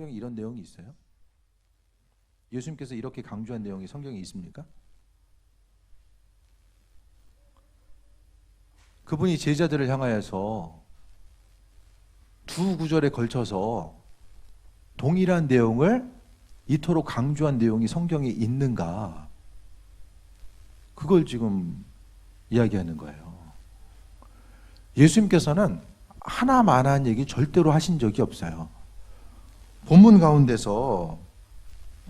성경에 이런 내용이 있어요? 예수님께서 이렇게 강조한 내용이 성경에 있습니까? 그분이 제자들을 향하여서 두 구절에 걸쳐서 동일한 내용을 이토록 강조한 내용이 성경에 있는가? 그걸 지금 이야기하는 거예요. 예수님께서는 하나만한 얘기 절대로 하신 적이 없어요. 본문 가운데서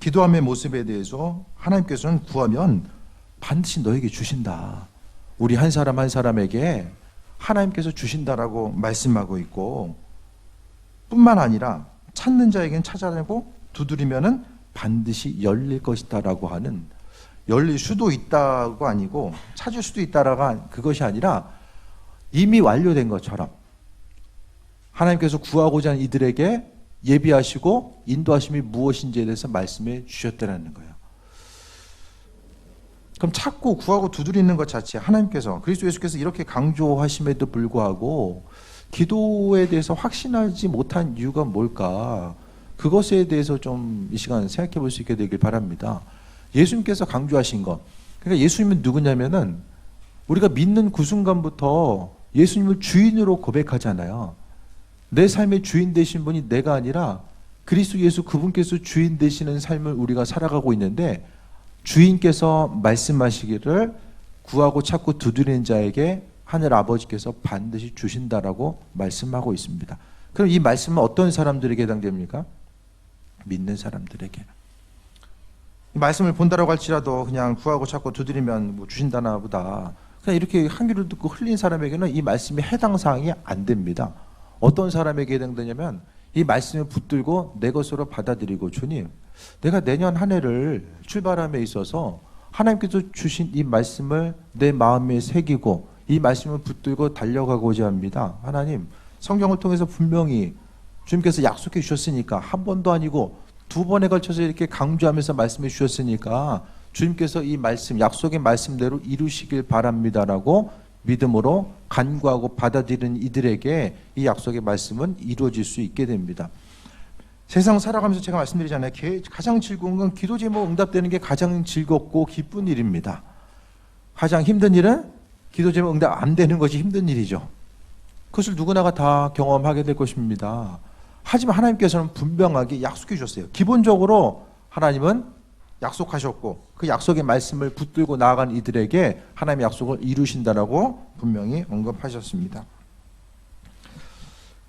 기도함의 모습에 대해서 하나님께서는 구하면 반드시 너에게 주신다. 우리 한 사람 한 사람에게 하나님께서 주신다라고 말씀하고 있고, 뿐만 아니라 찾는 자에게는 찾아내고 두드리면은 반드시 열릴 것이다라고 하는, 열릴 수도 있다고 아니고 찾을 수도 있다라가 그것이 아니라 이미 완료된 것처럼 하나님께서 구하고자 하는 이들에게 예비하시고 인도하심이 무엇인지에 대해서 말씀해 주셨다는 거예요. 그럼 찾고 구하고 두드리는 것 자체 하나님께서, 그리스도 예수께서 이렇게 강조하심에도 불구하고 기도에 대해서 확신하지 못한 이유가 뭘까? 그것에 대해서 좀 이 시간 생각해 볼 수 있게 되길 바랍니다. 예수님께서 강조하신 것, 그러니까 예수님은 누구냐면은 우리가 믿는 그 순간부터 예수님을 주인으로 고백하잖아요. 내 삶의 주인 되신 분이 내가 아니라 그리스도 예수 그분께서 주인 되시는 삶을 우리가 살아가고 있는데, 주인께서 말씀하시기를 구하고 찾고 두드리는 자에게 하늘 아버지께서 반드시 주신다라고 말씀하고 있습니다. 그럼 이 말씀은 어떤 사람들에게 해당됩니까? 믿는 사람들에게. 이 말씀을 본다라고 할지라도 그냥 구하고 찾고 두드리면 뭐 주신다나 보다, 그냥 이렇게 한 귀로 듣고 흘린 사람에게는 이 말씀이 해당 사항이 안 됩니다. 어떤 사람에게 해당되냐면 이 말씀을 붙들고 내 것으로 받아들이고, 주님, 내가 내년 한 해를 출발함에 있어서 하나님께서 주신 이 말씀을 내 마음에 새기고 이 말씀을 붙들고 달려가고자 합니다. 하나님, 성경을 통해서 분명히 주님께서 약속해 주셨으니까, 한 번도 아니고 두 번에 걸쳐서 이렇게 강조하면서 말씀해 주셨으니까 주님께서 이 말씀, 약속의 말씀대로 이루시길 바랍니다라고 믿음으로 간구하고 받아들이는 이들에게 이 약속의 말씀은 이루어질 수 있게 됩니다. 세상 살아가면서 제가 말씀드리잖아요. 가장 즐거운 건 기도 제목 응답되는 게 가장 즐겁고 기쁜 일입니다. 가장 힘든 일은 기도 제목 응답 안 되는 것이 힘든 일이죠. 그것을 누구나가 다 경험하게 될 것입니다. 하지만 하나님께서는 분명하게 약속해 주셨어요. 기본적으로 하나님은 약속하셨고 그 약속의 말씀을 붙들고 나아간 이들에게 하나님의 약속을 이루신다라고 분명히 언급하셨습니다.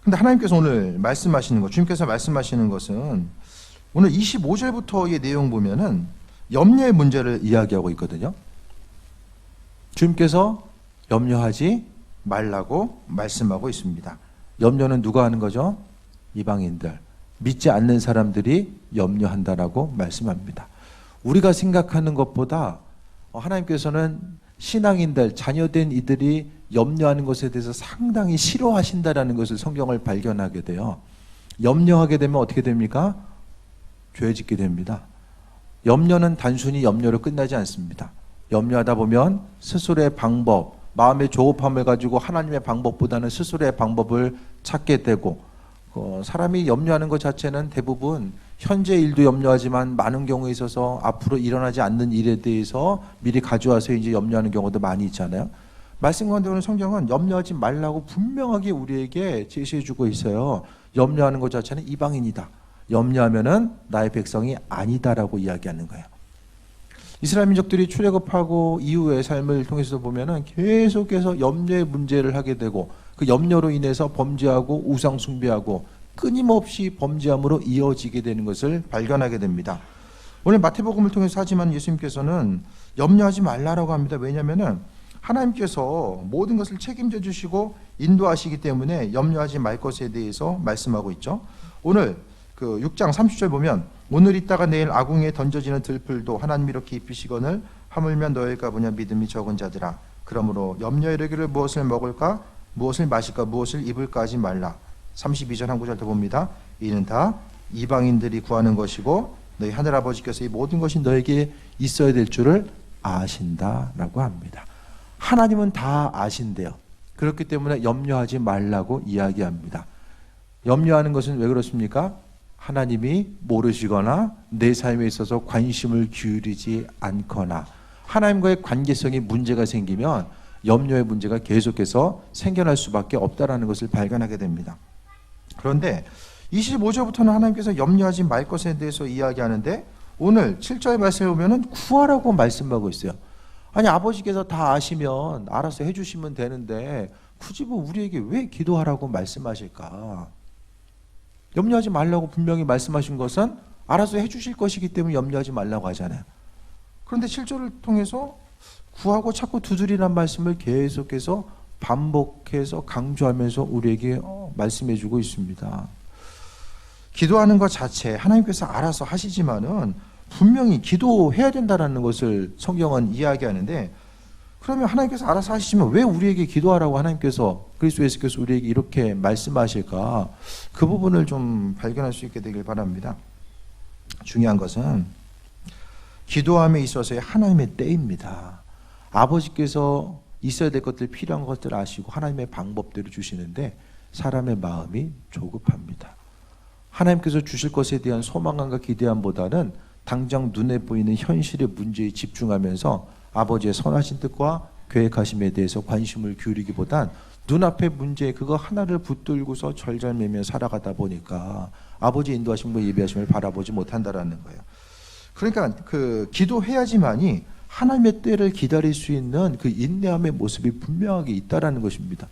근데 하나님께서 오늘 말씀하시는 것, 주님께서 말씀하시는 것은 오늘 25절부터의 내용 보면은 염려의 문제를 이야기하고 있거든요. 주님께서 염려하지 말라고 말씀하고 있습니다. 염려는 누가 하는 거죠? 이방인들, 믿지 않는 사람들이 염려한다라고 말씀합니다. 우리가 생각하는 것보다 하나님께서는 신앙인들, 자녀된 이들이 염려하는 것에 대해서 상당히 싫어하신다라는 것을 성경을 발견하게 돼요. 염려하게 되면 어떻게 됩니까? 죄 짓게 됩니다. 염려는 단순히 염려로 끝나지 않습니다. 염려하다 보면 스스로의 방법, 마음의 조급함을 가지고 하나님의 방법보다는 스스로의 방법을 찾게 되고, 사람이 염려하는 것 자체는 대부분 현재 일도 염려하지만 많은 경우에 있어서 앞으로 일어나지 않는 일에 대해서 미리 가져와서 이제 염려하는 경우도 많이 있잖아요. 말씀 가운데 오는 성경은 염려하지 말라고 분명하게 우리에게 제시해주고 있어요. 염려하는 것 자체는 이방인이다. 염려하면은 나의 백성이 아니다라고 이야기하는 거예요. 이스라엘 민족들이 출애굽하고 이후의 삶을 통해서 보면은 계속해서 염려의 문제를 하게 되고, 그 염려로 인해서 범죄하고 우상 숭배하고 끊임없이 범죄함으로 이어지게 되는 것을 발견하게 됩니다. 오늘 마태복음을 통해서 하지만 예수님께서는 염려하지 말라라고 합니다. 왜냐하면은 하나님께서 모든 것을 책임져 주시고 인도하시기 때문에 염려하지 말 것에 대해서 말씀하고 있죠. 오늘 그 6장 30절 보면, 오늘 있다가 내일 아궁이에 던져지는 들풀도 하나님이 이렇게 입히시거늘 하물며 너희가 보냐 믿음이 적은 자들아, 그러므로 염려 이르기를 무엇을 먹을까 무엇을 마실까 무엇을 입을까 하지 말라. 32절 한 구절 더 봅니다. 이는 다 이방인들이 구하는 것이고 너희 하늘아버지께서 이 모든 것이 너에게 있어야 될 줄을 아신다라고 합니다. 하나님은 다 아신대요. 그렇기 때문에 염려하지 말라고 이야기합니다. 염려하는 것은 왜 그렇습니까? 하나님이 모르시거나 내 삶에 있어서 관심을 기울이지 않거나 하나님과의 관계성에 문제가 생기면 염려의 문제가 계속해서 생겨날 수밖에 없다는 것을 발견하게 됩니다. 그런데 25절부터는 하나님께서 염려하지 말 것에 대해서 이야기하는데 오늘 7절의 말씀에 보면 구하라고 말씀하고 있어요. 아니 아버지께서 다 아시면 알아서 해주시면 되는데 굳이 뭐 우리에게 왜 기도하라고 말씀하실까? 염려하지 말라고 분명히 말씀하신 것은 알아서 해주실 것이기 때문에 염려하지 말라고 하잖아요. 그런데 7절을 통해서 구하고 찾고 두드리란 말씀을 계속해서 반복해서 강조하면서 우리에게 말씀해주고 있습니다. 기도하는 것 자체 하나님께서 알아서 하시지만은 분명히 기도해야 된다는 것을 성경은 이야기하는데 그러면 하나님께서 알아서 하시지만 왜 우리에게 기도하라고 하나님께서 그리스도 예수께서 우리에게 이렇게 말씀하실까? 그 부분을 좀 발견할 수 있게 되길 바랍니다. 중요한 것은 기도함에 있어서의 하나님의 때입니다. 아버지께서 있어야 될 것들 필요한 것들 아시고 하나님의 방법대로 주시는데 사람의 마음이 조급합니다. 하나님께서 주실 것에 대한 소망감과 기대함보다는 당장 눈에 보이는 현실의 문제에 집중하면서 아버지의 선하신 뜻과 계획하심에 대해서 관심을 기울이기보단 눈앞의 문제 그거 하나를 붙들고서 절절매며 살아가다 보니까 아버지의 인도하심과 예비하심을 바라보지 못한다라는 거예요. 그러니까 그 기도해야지만이 하나님의 때를 기다릴 수 있는 그 인내함의 모습이 분명하게 있다라는 것입니다.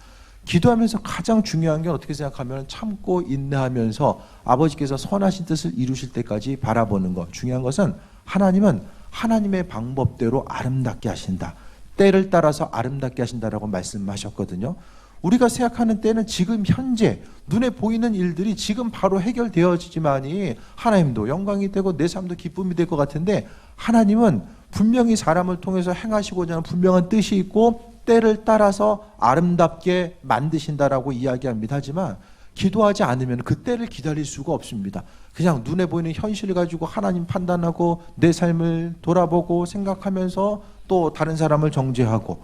기도하면서 가장 중요한 게 어떻게 생각하면 참고 인내하면서 아버지께서 선하신 뜻을 이루실 때까지 바라보는 것. 중요한 것은 하나님은 하나님의 방법대로 아름답게 하신다. 때를 따라서 아름답게 하신다라고 말씀하셨거든요. 우리가 생각하는 때는 지금 현재 눈에 보이는 일들이 지금 바로 해결되어지지만이 하나님도 영광이 되고 내 삶도 기쁨이 될 것 같은데 하나님은 분명히 사람을 통해서 행하시고자 하는 분명한 뜻이 있고 때를 따라서 아름답게 만드신다라고 이야기합니다. 하지만 기도하지 않으면 그 때를 기다릴 수가 없습니다. 그냥 눈에 보이는 현실을 가지고 하나님 판단하고 내 삶을 돌아보고 생각하면서 또 다른 사람을 정죄하고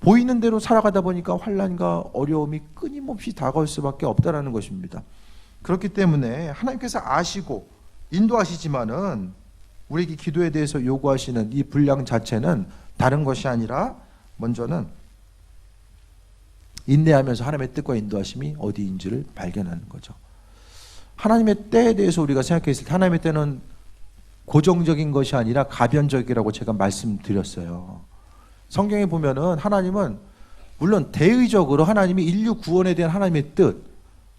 보이는 대로 살아가다 보니까 환난과 어려움이 끊임없이 다가올 수밖에 없다라는 것입니다. 그렇기 때문에 하나님께서 아시고 인도하시지만은 우리에게 기도에 대해서 요구하시는 이 분량 자체는 다른 것이 아니라 먼저는 인내하면서 하나님의 뜻과 인도하심이 어디인지를 발견하는 거죠. 하나님의 때에 대해서 우리가 생각했을 때 하나님의 때는 고정적인 것이 아니라 가변적이라고 제가 말씀드렸어요. 성경에 보면은 하나님은 물론 대의적으로 하나님이 인류 구원에 대한 하나님의 뜻,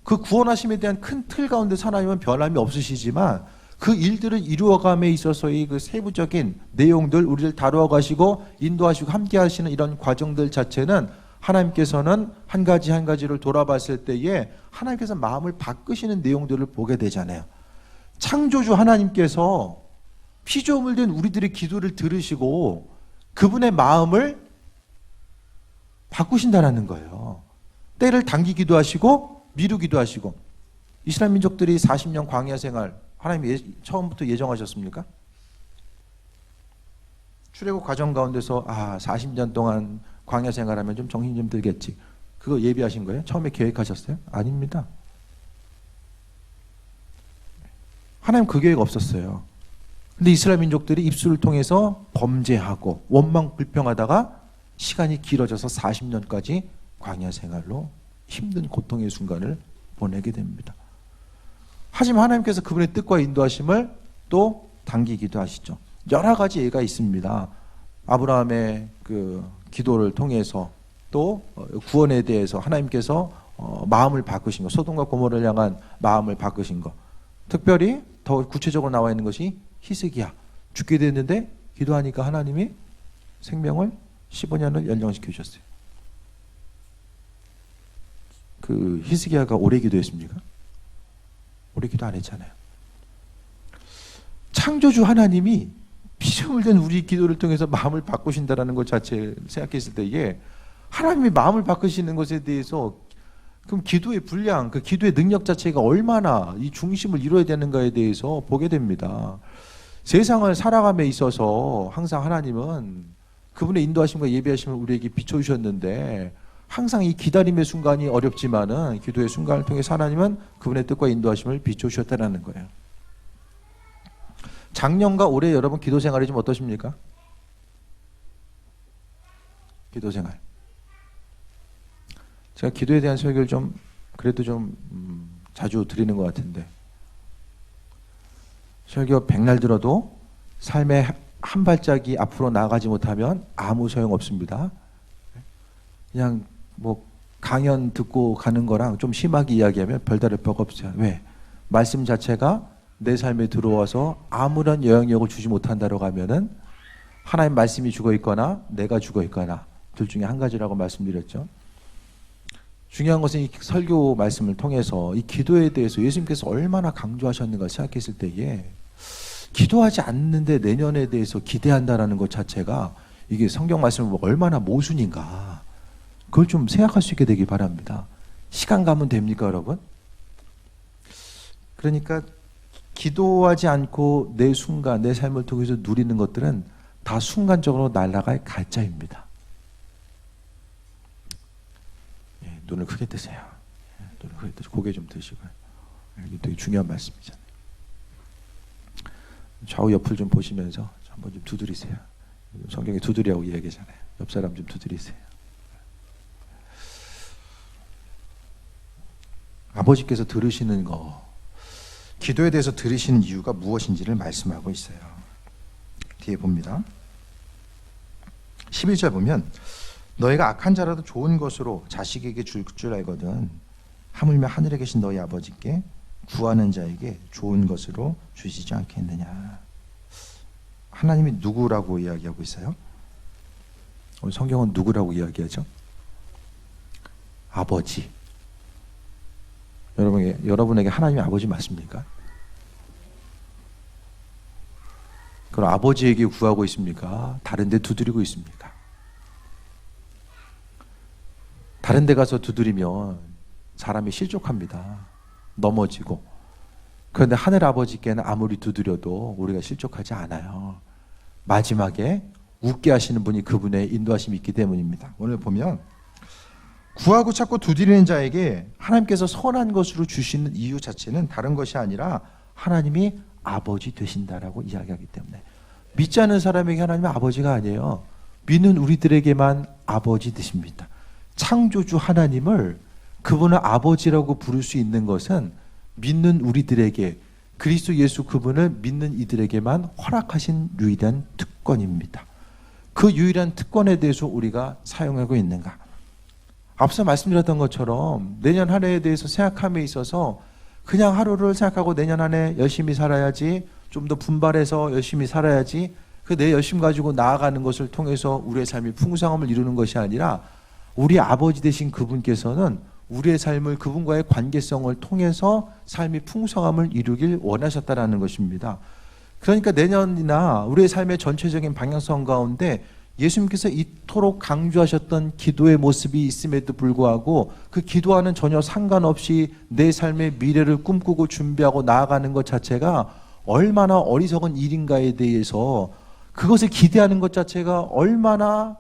그 구원하심에 대한 큰 틀 가운데서 하나님은 변함이 없으시지만 그 일들을 이루어감에 있어서의 그 세부적인 내용들 우리를 다루어 가시고 인도하시고 함께 하시는 이런 과정들 자체는 하나님께서는 한 가지 한 가지를 돌아봤을 때에 하나님께서 마음을 바꾸시는 내용들을 보게 되잖아요. 창조주 하나님께서 피조물 된 우리들의 기도를 들으시고 그분의 마음을 바꾸신다는 거예요. 때를 당기기도 하시고 미루기도 하시고. 이스라엘 민족들이 40년 광야 생활 하나님이 처음부터 예정하셨습니까? 출애굽 과정 가운데서 40년 동안 광야 생활하면 좀 정신 좀 들겠지. 그거 예비하신 거예요? 처음에 계획하셨어요? 아닙니다. 하나님 그 계획 없었어요. 근데 이스라엘 민족들이 입술을 통해서 범죄하고 원망 불평하다가 시간이 길어져서 40년까지 광야 생활로 힘든 고통의 순간을 보내게 됩니다. 하지만 하나님께서 그분의 뜻과 인도하심을 또 당기기도 하시죠. 여러 가지 예가 있습니다. 아브라함의 그 기도를 통해서 또 구원에 대해서 하나님께서 마음을 바꾸신 것, 소돔과 고모라를 향한 마음을 바꾸신 것. 특별히 더 구체적으로 나와 있는 것이 히스기야. 죽게 됐는데 기도하니까 하나님이 생명을 15년을 연장시켜 주셨어요. 그 히스기야가 오래 기도했습니까? 오래 기도 안 했잖아요. 창조주 하나님이 피조물 된 우리 기도를 통해서 마음을 바꾸신다라는 것 자체를 생각했을 때에 하나님이 마음을 바꾸시는 것에 대해서 그럼 기도의 분량, 그 기도의 능력 자체가 얼마나 이 중심을 이루어야 되는가에 대해서 보게 됩니다. 세상을 살아감에 있어서 항상 하나님은 그분의 인도하심과 예비하심을 우리에게 비춰주셨는데 항상 이 기다림의 순간이 어렵지만은 기도의 순간을 통해서 하나님은 그분의 뜻과 인도하심을 비춰주셨다는 거예요. 작년과 올해 여러분 기도 생활이 좀 어떠십니까? 기도 생활. 제가 기도에 대한 설교를 좀 그래도 좀 자주 드리는 것 같은데, 설교 백날 들어도 삶의 한 발짝이 앞으로 나아가지 못하면 아무 소용 없습니다. 그냥 뭐 강연 듣고 가는 거랑 좀 심하게 이야기하면 별다를 바가 없어요. 왜? 말씀 자체가 내 삶에 들어와서 아무런 영향력을 주지 못한다고 하면은 하나님 말씀이 죽어 있거나 내가 죽어 있거나 둘 중에 한 가지라고 말씀드렸죠. 중요한 것은 이 설교 말씀을 통해서 이 기도에 대해서 예수님께서 얼마나 강조하셨는가 생각했을 때에, 기도하지 않는데 내년에 대해서 기대한다라는 것 자체가 이게 성경 말씀을 보면 얼마나 모순인가, 그걸 좀 생각할 수 있게 되기 바랍니다. 시간 가면 됩니까, 여러분? 그러니까 기도하지 않고 내 순간, 내 삶을 통해서 누리는 것들은 다 순간적으로 날아갈 가짜입니다. 눈을 크게 뜨세요. 눈을 크게 뜨시고 고개 좀 드시고요. 이게 되게 중요한 말씀이잖아요. 좌우 옆을 좀 보시면서 한번 좀 두드리세요. 성경에 두드리라고 이야기하잖아요. 옆 사람 좀 두드리세요. 아버지께서 들으시는 거, 기도에 대해서 들으시는 이유가 무엇인지를 말씀하고 있어요. 뒤에 봅니다. 11절 보면 너희가 악한 자라도 좋은 것으로 자식에게 줄 줄 알거든 하물며 하늘에 계신 너희 아버지께 구하는 자에게 좋은 것으로 주시지 않겠느냐. 하나님이 누구라고 이야기하고 있어요? 오늘 성경은 누구라고 이야기하죠? 아버지. 여러분에게 하나님이 아버지 맞습니까? 그럼 아버지에게 구하고 있습니까? 다른 데 두드리고 있습니까? 다른 데 가서 두드리면 사람이 실족합니다. 넘어지고. 그런데 하늘 아버지께는 아무리 두드려도 우리가 실족하지 않아요. 마지막에 웃게 하시는 분이 그분의 인도하심이 있기 때문입니다. 오늘 보면 구하고 찾고 두드리는 자에게 하나님께서 선한 것으로 주시는 이유 자체는 다른 것이 아니라 하나님이 아버지 되신다라고 이야기하기 때문에, 믿지 않는 사람에게 하나님은 아버지가 아니에요. 믿는 우리들에게만 아버지 되십니다. 창조주 하나님을 그분을 아버지라고 부를 수 있는 것은 믿는 우리들에게, 그리스도 예수 그분을 믿는 이들에게만 허락하신 유일한 특권입니다. 그 유일한 특권에 대해서 우리가 사용하고 있는가? 앞서 말씀드렸던 것처럼 내년 한 해에 대해서 생각함에 있어서 그냥 하루를 생각하고 내년 한 해 열심히 살아야지, 좀 더 분발해서 열심히 살아야지, 그 내 열심 가지고 나아가는 것을 통해서 우리의 삶이 풍성함을 이루는 것이 아니라, 우리 아버지 되신 그분께서는 우리의 삶을 그분과의 관계성을 통해서 삶이 풍성함을 이루길 원하셨다라는 것입니다. 그러니까 내년이나 우리의 삶의 전체적인 방향성 가운데 예수님께서 이토록 강조하셨던 기도의 모습이 있음에도 불구하고 그 기도와는 전혀 상관없이 내 삶의 미래를 꿈꾸고 준비하고 나아가는 것 자체가 얼마나 어리석은 일인가에 대해서, 그것을 기대하는 것 자체가 얼마나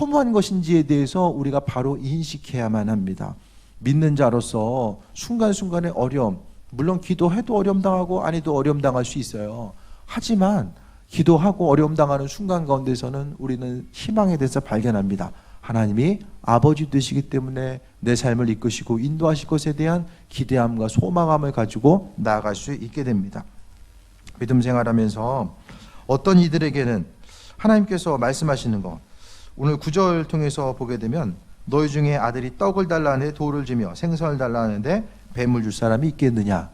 허무한 것인지에 대해서 우리가 바로 인식해야만 합니다. 믿는 자로서 순간순간의 어려움, 물론 기도해도 어려움 당하고 안 해도 어려움 당할 수 있어요. 하지만 기도하고 어려움 당하는 순간 가운데서는 우리는 희망에 대해서 발견합니다. 하나님이 아버지 되시기 때문에 내 삶을 이끄시고 인도하실 것에 대한 기대함과 소망함을 가지고 나아갈 수 있게 됩니다. 믿음 생활하면서 어떤 이들에게는 하나님께서 말씀하시는 것, 오늘 9절 통해서 보게 되면 너희 중에 아들이 떡을 달라는데 돌을 주며 생선을 달라는데 뱀을 줄 사람이 있겠느냐.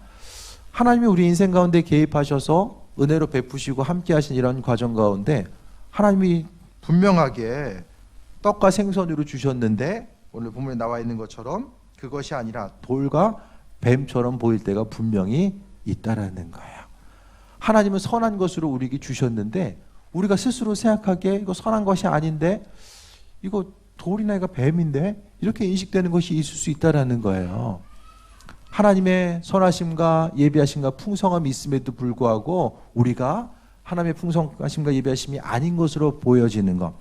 하나님이 우리 인생 가운데 개입하셔서 은혜로 베푸시고 함께 하신 이런 과정 가운데 하나님이 분명하게 떡과 생선으로 주셨는데, 오늘 본문에 나와 있는 것처럼 그것이 아니라 돌과 뱀처럼 보일 때가 분명히 있다라는 거예요. 하나님은 선한 것으로 우리에게 주셨는데 우리가 스스로 생각하기에 이거 선한 것이 아닌데, 이거 돌이나 이거 뱀인데, 이렇게 인식되는 것이 있을 수 있다라는 거예요. 하나님의 선하심과 예비하심과 풍성함이 있음에도 불구하고 우리가 하나님의 풍성하심과 예비하심이 아닌 것으로 보여지는 것,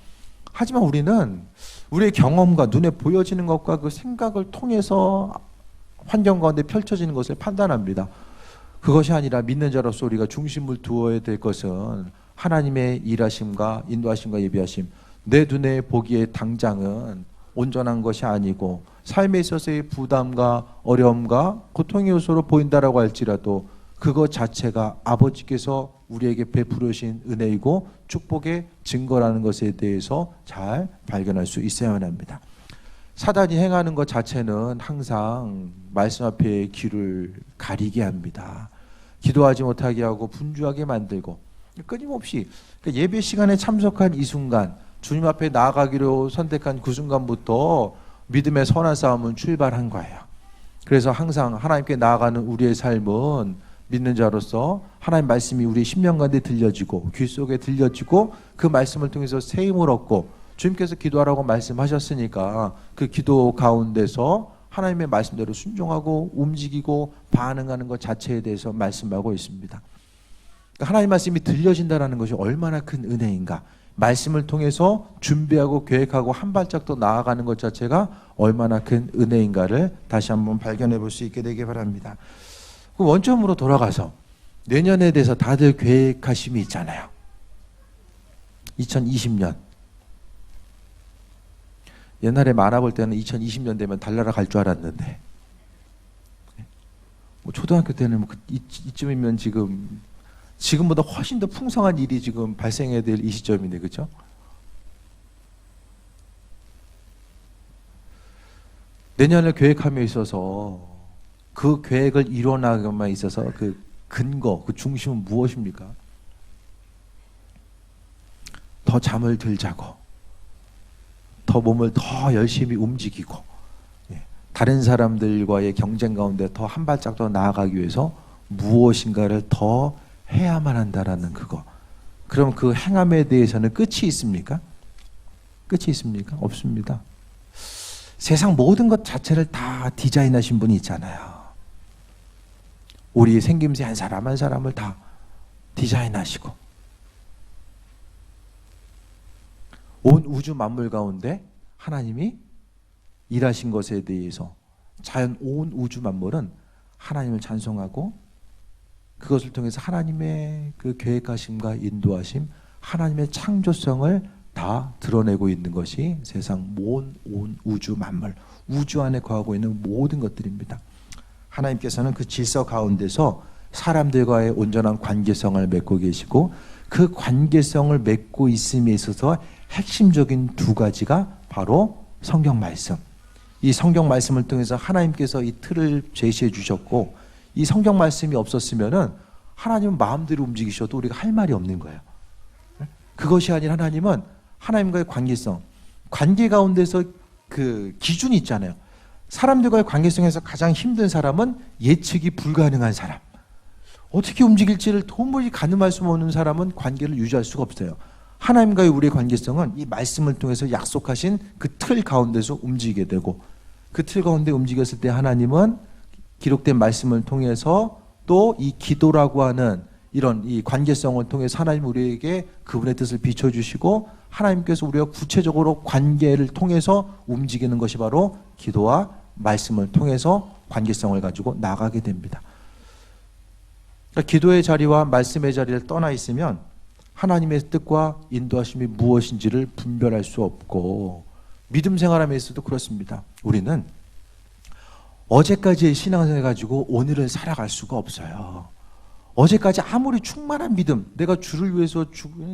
하지만 우리는 우리의 경험과 눈에 보여지는 것과 그 생각을 통해서 환경 가운데 펼쳐지는 것을 판단합니다. 그것이 아니라 믿는 자로서 우리가 중심을 두어야 될 것은 하나님의 일하심과 인도하심과 예비하심. 내 눈에 보기에 당장은 온전한 것이 아니고 삶에 있어서의 부담과 어려움과 고통의 요소로 보인다라고 할지라도 그것 자체가 아버지께서 우리에게 베풀으신 은혜이고 축복의 증거라는 것에 대해서 잘 발견할 수 있어야만 합니다. 사단이 행하는 것 자체는 항상 말씀 앞에 귀를 가리게 합니다. 기도하지 못하게 하고 분주하게 만들고 끊임없이 예배 시간에 참석한 이 순간 주님 앞에 나아가기로 선택한 그 순간부터 믿음의 선한 싸움은 출발한 거예요. 그래서 항상 하나님께 나아가는 우리의 삶은 믿는 자로서 하나님 말씀이 우리의 심령 가운데 들려지고 귀 속에 들려지고 그 말씀을 통해서 새 힘을 얻고 주님께서 기도하라고 말씀하셨으니까 그 기도 가운데서 하나님의 말씀대로 순종하고 움직이고 반응하는 것 자체에 대해서 말씀하고 있습니다. 하나님 말씀이 들려진다는 것이 얼마나 큰 은혜인가. 말씀을 통해서 준비하고 계획하고 한 발짝 더 나아가는 것 자체가 얼마나 큰 은혜인가를 다시 한번 발견해 볼 수 있게 되길 바랍니다. 그 원점으로 돌아가서 내년에 대해서 다들 계획하심이 있잖아요. 2020년. 옛날에 만화 볼 때는 2020년 되면 달나라 갈 줄 알았는데 뭐 초등학교 때는 뭐 이쯤이면 지금보다 훨씬 더 풍성한 일이 지금 발생해야 될 이 시점인데, 그렇죠? 내년을 계획함에 있어서 그 계획을 이뤄나가기만 있어서 그 근거, 그 중심은 무엇입니까? 더 잠을 덜 자고 더 몸을 더 열심히 움직이고 다른 사람들과의 경쟁 가운데 더 한 발짝 더 나아가기 위해서 무엇인가를 더 해야만 한다라는 그거. 그럼 그 행함에 대해서는 끝이 있습니까? 끝이 있습니까? 없습니다. 세상 모든 것 자체를 다 디자인하신 분이 있잖아요. 우리 생김새 한 사람 한 사람을 다 디자인하시고 온 우주 만물 가운데 하나님이 일하신 것에 대해서 자연 온 우주 만물은 하나님을 찬송하고 그것을 통해서 하나님의 그 계획하심과 인도하심, 하나님의 창조성을 다 드러내고 있는 것이 세상 온 우주 만물, 우주 안에 거하고 있는 모든 것들입니다. 하나님께서는 그 질서 가운데서 사람들과의 온전한 관계성을 맺고 계시고 그 관계성을 맺고 있음에 있어서 핵심적인 두 가지가 바로 성경 말씀. 이 성경 말씀을 통해서 하나님께서 이 틀을 제시해 주셨고 이 성경 말씀이 없었으면은 하나님은 마음대로 움직이셔도 우리가 할 말이 없는 거예요. 그것이 아니라 하나님은 하나님과의 관계성, 관계 가운데서 그 기준이 있잖아요. 사람들과의 관계성에서 가장 힘든 사람은 예측이 불가능한 사람. 어떻게 움직일지를 도무지 가늠할 수 없는 사람은 관계를 유지할 수가 없어요. 하나님과의 우리의 관계성은 이 말씀을 통해서 약속하신 그 틀 가운데서 움직이게 되고 그 틀 가운데 움직였을 때 하나님은 기록된 말씀을 통해서 또 이 기도라고 하는 이런 이 관계성을 통해서 하나님 우리에게 그분의 뜻을 비춰주시고 하나님께서 우리가 구체적으로 관계를 통해서 움직이는 것이 바로 기도와 말씀을 통해서 관계성을 가지고 나가게 됩니다. 그러니까 기도의 자리와 말씀의 자리를 떠나 있으면 하나님의 뜻과 인도하심이 무엇인지를 분별할 수 없고 믿음 생활하면서도 그렇습니다. 우리는 어제까지의 신앙생활 가지고 오늘을 살아갈 수가 없어요. 어제까지 아무리 충만한 믿음, 내가 주를 위해서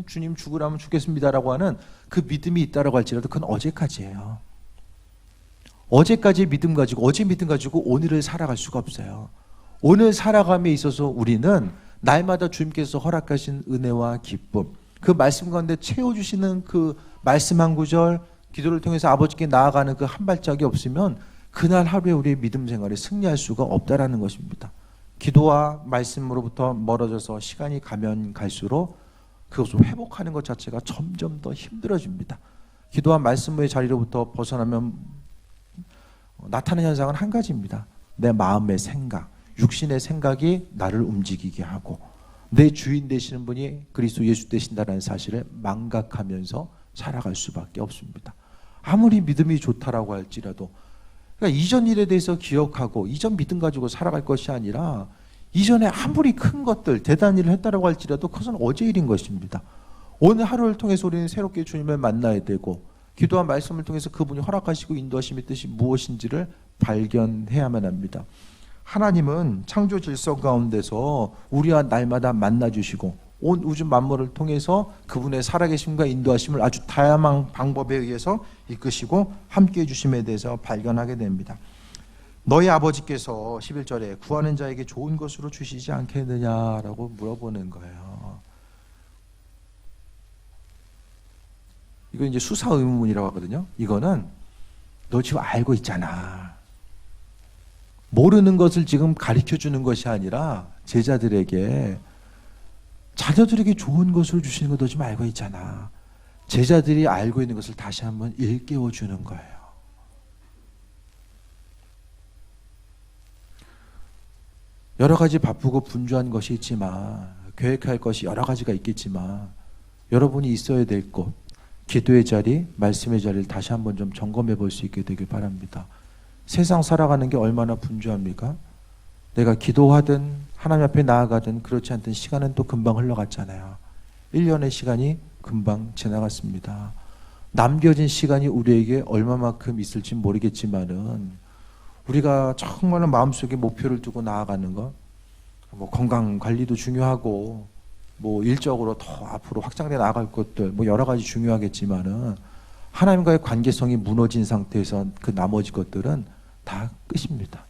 주님 죽으라면 죽겠습니다라고 하는 그 믿음이 있다라고 할지라도 그건 어제까지예요. 어제까지의 믿음 가지고 어제 믿음 가지고 오늘을 살아갈 수가 없어요. 오늘 살아감에 있어서 우리는 날마다 주님께서 허락하신 은혜와 기쁨, 그 말씀 가운데 채워주시는 그 말씀 한 구절, 기도를 통해서 아버지께 나아가는 그 한 발짝이 없으면 그날 하루에 우리의 믿음 생활에 승리할 수가 없다라는 것입니다. 기도와 말씀으로부터 멀어져서 시간이 가면 갈수록 그것을 회복하는 것 자체가 점점 더 힘들어집니다. 기도와 말씀의 자리로부터 벗어나면 나타나는 현상은 한 가지입니다. 내 마음의 생각, 육신의 생각이 나를 움직이게 하고 내 주인 되시는 분이 그리스도 예수 되신다는 사실을 망각하면서 살아갈 수밖에 없습니다. 아무리 믿음이 좋다라고 할지라도, 그러니까 이전 일에 대해서 기억하고 이전 믿음 가지고 살아갈 것이 아니라, 이전에 아무리 큰 것들, 대단한 일을 했다라고 할지라도 그것은 어제 일인 것입니다. 오늘 하루를 통해서 우리는 새롭게 주님을 만나야 되고, 기도와 말씀을 통해서 그분이 허락하시고 인도하심의 뜻이 무엇인지를 발견해야만 합니다. 하나님은 창조 질서 가운데서 우리와 날마다 만나주시고 온 우주 만물을 통해서 그분의 살아계심과 인도하심을 아주 다양한 방법에 의해서 이끄시고 함께해 주심에 대해서 발견하게 됩니다. 너희 아버지께서 11절에 구하는 자에게 좋은 것으로 주시지 않겠느냐라고 물어보는 거예요. 이거 이제 수사 의문이라고 하거든요. 이거는 너 지금 알고 있잖아. 모르는 것을 지금 가르쳐 주는 것이 아니라 제자들에게, 자녀들에게 좋은 것을 주시는 거 너 지금 알고 있잖아. 제자들이 알고 있는 것을 다시 한번 일깨워 주는 거예요. 여러 가지 바쁘고 분주한 것이 있지만, 계획할 것이 여러 가지가 있겠지만, 여러분이 있어야 될 곳, 기도의 자리, 말씀의 자리를 다시 한번 좀 점검해 볼 수 있게 되길 바랍니다. 세상 살아가는 게 얼마나 분주합니까? 내가 기도하든 하나님 앞에 나아가든 그렇지 않든 시간은 또 금방 흘러갔잖아요. 1년의 시간이 금방 지나갔습니다. 남겨진 시간이 우리에게 얼마만큼 있을지 모르겠지만은, 우리가 정말 마음속에 목표를 두고 나아가는 것, 뭐 건강 관리도 중요하고, 뭐 일적으로 더 앞으로 확장돼 나아갈 것들, 뭐 여러 가지 중요하겠지만은, 하나님과의 관계성이 무너진 상태에서 그 나머지 것들은 다 끝입니다.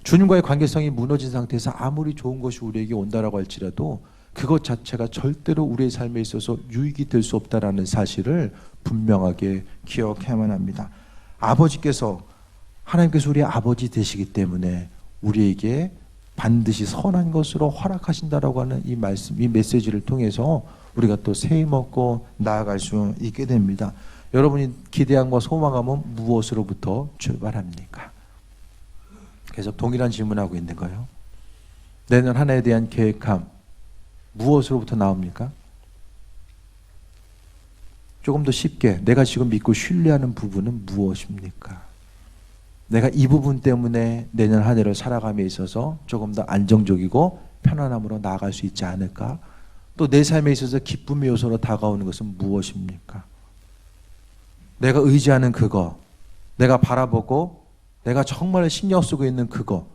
주님과의 관계성이 무너진 상태에서 아무리 좋은 것이 우리에게 온다라고 할지라도 그것 자체가 절대로 우리의 삶에 있어서 유익이 될 수 없다라는 사실을 분명하게 기억해야만 합니다. 하나님께서 우리의 아버지 되시기 때문에 우리에게 반드시 선한 것으로 허락하신다라고 하는 이 말씀, 이 메시지를 통해서 우리가 또 새힘 얻고 나아갈 수 있게 됩니다. 여러분이 기대함과 소망함은 무엇으로부터 출발합니까? 계속 동일한 질문하고 있는 거예요. 내년 한 해에 대한 계획함, 무엇으로부터 나옵니까? 조금 더 쉽게, 내가 지금 믿고 신뢰하는 부분은 무엇입니까? 내가 이 부분 때문에 내년 한 해를 살아감에 있어서 조금 더 안정적이고 편안함으로 나아갈 수 있지 않을까? 또 내 삶에 있어서 기쁨의 요소로 다가오는 것은 무엇입니까? 내가 의지하는 그거, 내가 바라보고 내가 정말 신경 쓰고 있는 그거,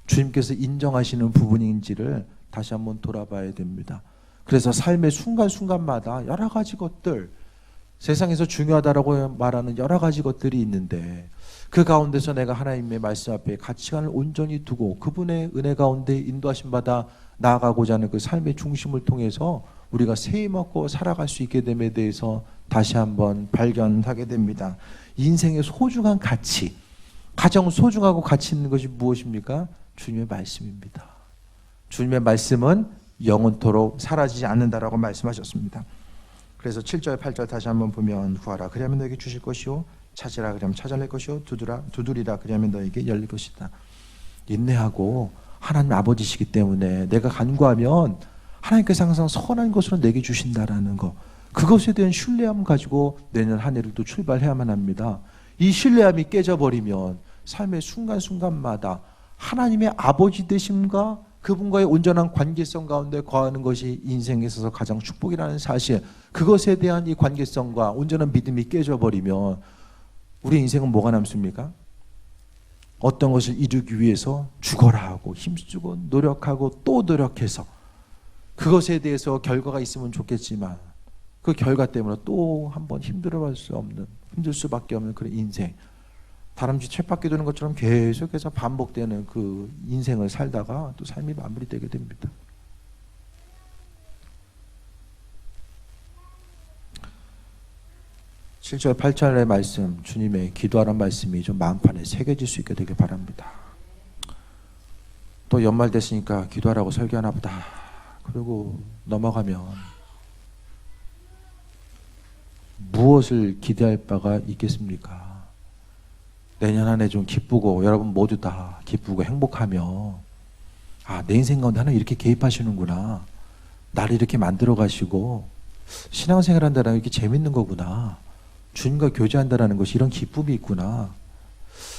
주님께서 인정하시는 부분인지를 다시 한번 돌아봐야 됩니다. 그래서 삶의 순간순간마다 여러 가지 것들, 세상에서 중요하다라고 말하는 여러 가지 것들이 있는데, 그 가운데서 내가 하나님의 말씀 앞에 가치관을 온전히 두고 그분의 은혜 가운데 인도하심 받아 나아가고자 하는 그 삶의 중심을 통해서 우리가 새힘 얻고 살아갈 수 있게 됨에 대해서 다시 한번 발견하게 됩니다. 인생의 소중한 가치, 가장 소중하고 가치 있는 것이 무엇입니까? 주님의 말씀입니다. 주님의 말씀은 영원토록 사라지지 않는다라고 말씀하셨습니다. 그래서 7절 8절 다시 한번 보면, 구하라 그리하면 너에게 주실 것이요, 찾으라 그리하면 찾아낼 것이요, 두드리라 그리하면 너에게 열릴 것이다. 인내하고 하나님 아버지시기 때문에 내가 간구하면 하나님께서 항상 선한 것으로 내게 주신다라는 것, 그것에 대한 신뢰함 가지고 내년 한 해를 또 출발해야만 합니다. 이 신뢰함이 깨져버리면 삶의 순간순간마다 하나님의 아버지 되심과 그분과의 온전한 관계성 가운데 거하는 것이 인생에 있어서 가장 축복이라는 사실, 그것에 대한 이 관계성과 온전한 믿음이 깨져버리면 우리 인생은 뭐가 남습니까? 어떤 것을 이루기 위해서 죽어라 하고 힘쓰고 노력하고 또 노력해서 그것에 대해서 결과가 있으면 좋겠지만 그 결과 때문에 또 한번 힘들 수밖에 없는 그런 인생, 다람쥐 쳇바퀴 도는 것처럼 계속해서 반복되는 그 인생을 살다가 또 삶이 마무리되게 됩니다. (7절 8절의) 말씀, 주님의 기도하라는 말씀이 좀 마음판에 새겨질 수 있게 되길 바랍니다. 또 연말 됐으니까 기도하라고 설교하나 보다 그리고 넘어가면 무엇을 기대할 바가 있겠습니까? 내년 한 해 좀 기쁘고 여러분 모두 다 기쁘고 행복하며, 아, 내 인생 가운데 하나님 이렇게 개입하시는구나, 나를 이렇게 만들어 가시고 신앙생활 한다는 게 이렇게 재밌는 거구나. 주님과 교제한다는 것이 이런 기쁨이 있구나.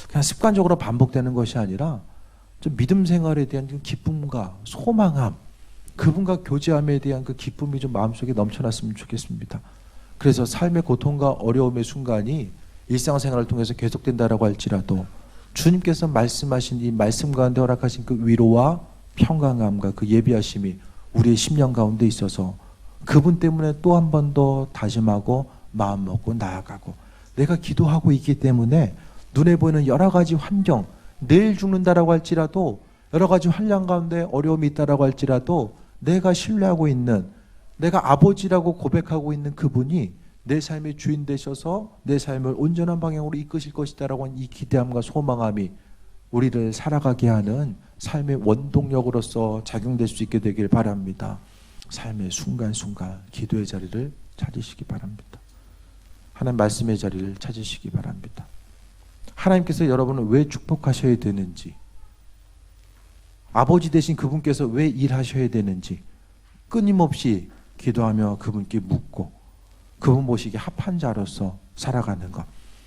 그냥 습관적으로 반복되는 것이 아니라 좀 믿음 생활에 대한 기쁨과 소망함, 그분과 교제함에 대한 그 기쁨이 좀 마음속에 넘쳐났으면 좋겠습니다. 그래서 삶의 고통과 어려움의 순간이 일상생활을 통해서 계속된다라고 할지라도 주님께서 말씀하신 이 말씀 가운데 허락하신 그 위로와 평강함과 그 예비하심이 우리의 심령 가운데 있어서 그분 때문에 또 한 번 더 다짐하고 마음 먹고 나아가고, 내가 기도하고 있기 때문에 눈에 보이는 여러 가지 환경, 내일 죽는다라고 할지라도 여러 가지 환란 가운데 어려움이 있다라고 할지라도 내가 신뢰하고 있는, 내가 아버지라고 고백하고 있는 그분이 내 삶의 주인 되셔서 내 삶을 온전한 방향으로 이끄실 것이다라고 하는 이 기대함과 소망함이 우리를 살아가게 하는 삶의 원동력으로서 작용될 수 있게 되길 바랍니다. 삶의 순간순간 기도의 자리를 찾으시기 바랍니다. 하나님 말씀의 자리를 찾으시기 바랍니다. 하나님께서 여러분을 왜 축복하셔야 되는지, 아버지 되신 그분께서 왜 일하셔야 되는지 끊임없이 기도하며 그분께 묻고 그분 보시기에 합한 자로서 살아가는 것,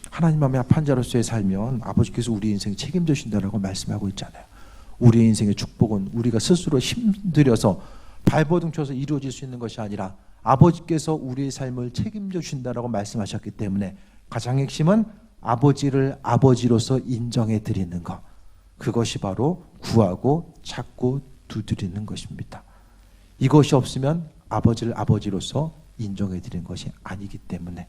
하나님 마음에 합한 자로서의 살면 아버지께서 우리 인생 책임져 주신다라고 말씀하고 있잖아요. 우리의 인생의 축복은 우리가 스스로 힘들여서 발버둥 쳐서 이루어질 수 있는 것이 아니라 아버지께서 우리의 삶을 책임져 주신다라고 말씀하셨기 때문에 가장 핵심은 아버지를 아버지로서 인정해 드리는 것, 그것이 바로 구하고 찾고 두드리는 것입니다. 이것이 없으면 아버지를 아버지로서 인정해 드리는 것이 아니기 때문에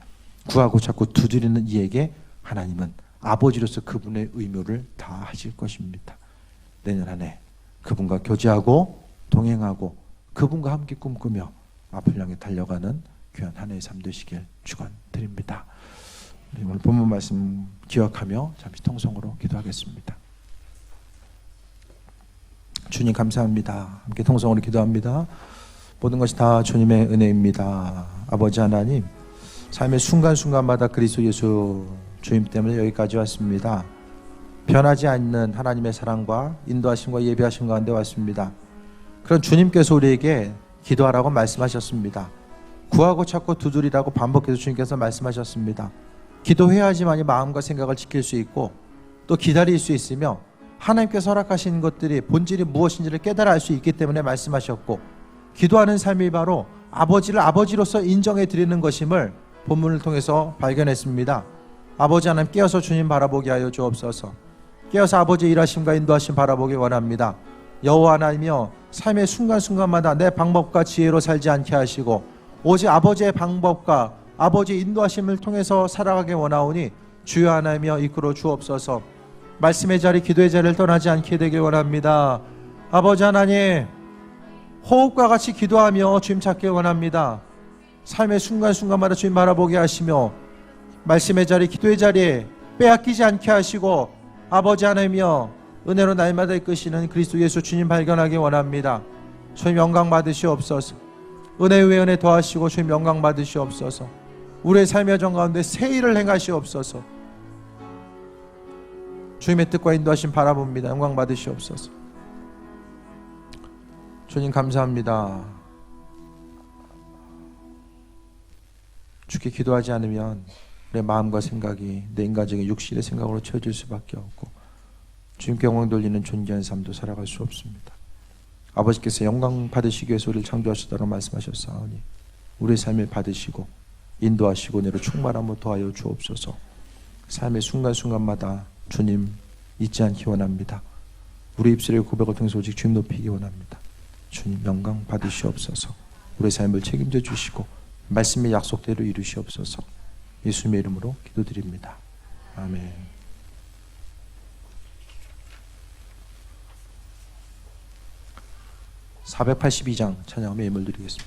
구하고 찾고 두드리는 이에게 하나님은 아버지로서 그분의 의무를 다하실 것입니다. 내년 한 해 그분과 교제하고 동행하고 그분과 함께 꿈꾸며 앞을 향해 달려가는 귀한 한 해의 삶 되시길 축원드립니다. 오늘 본문 말씀 기억하며 잠시 통성으로 기도하겠습니다. 주님 감사합니다. 함께 통성으로 기도합니다. 모든 것이 다 주님의 은혜입니다. 아버지 하나님, 삶의 순간순간마다 그리스도 예수 주님 때문에 여기까지 왔습니다. 변하지 않는 하나님의 사랑과 인도하심과 예비하심 가운데 왔습니다. 그런 주님께서 우리에게 기도하라고 말씀하셨습니다. 구하고 찾고 두드리라고 반복해서 주님께서 말씀하셨습니다. 기도해야지만이 마음과 생각을 지킬 수 있고 또 기다릴 수 있으며 하나님께서 허락하신 것들이 본질이 무엇인지를 깨달아 알 수 있기 때문에 말씀하셨고, 기도하는 삶이 바로 아버지를 아버지로서 인정해 드리는 것임을 본문을 통해서 발견했습니다. 아버지 하나님, 깨어서 주님 바라보게 하여 주옵소서. 깨어서 아버지의 일하심과 인도하심 바라보기 원합니다. 여호와 하나님이여, 삶의 순간순간마다 내 방법과 지혜로 살지 않게 하시고 오직 아버지의 방법과 아버지의 인도하심을 통해서 살아가게 원하오니 주여 하나님이여 이끌어 주옵소서. 말씀의 자리, 기도의 자리를 떠나지 않게 되길 원합니다. 아버지 하나님, 호흡과 같이 기도하며 주님 찾길 원합니다. 삶의 순간순간마다 주님 바라보게 하시며 말씀의 자리, 기도의 자리에 빼앗기지 않게 하시고 아버지 하나님이여 은혜로 날마다 이끄시는 그리스도 예수 주님 발견하기 원합니다. 주님 영광 받으시옵소서. 은혜 위에 은혜 더하시고 주님 영광 받으시옵소서. 우리의 삶의 여정 가운데 새 일을 행하시옵소서. 주님의 뜻과 인도하심 바라봅니다. 영광 받으시옵소서. 주님 감사합니다. 주께 기도하지 않으면 내 마음과 생각이 내 인간적인 육신의 생각으로 채워질 수밖에 없고 주님께 영광 돌리는 존귀한 삶도 살아갈 수 없습니다. 아버지께서 영광 받으시기 위해서 우리를 창조하셨다고 말씀하셨사오니 우리의 삶을 받으시고 인도하시고 내로 충만함을 더하여 주옵소서. 삶의 순간순간마다 주님 잊지 않기 원합니다. 우리 입술의 고백을 통해서 오직 주님 높이기 원합니다. 주님 영광 받으시옵소서. 우리의 삶을 책임져 주시고 말씀의 약속대로 이루시옵소서. 예수님의 이름으로 기도드립니다. 아멘. 482장 찬양하며 예물 드리겠습니다.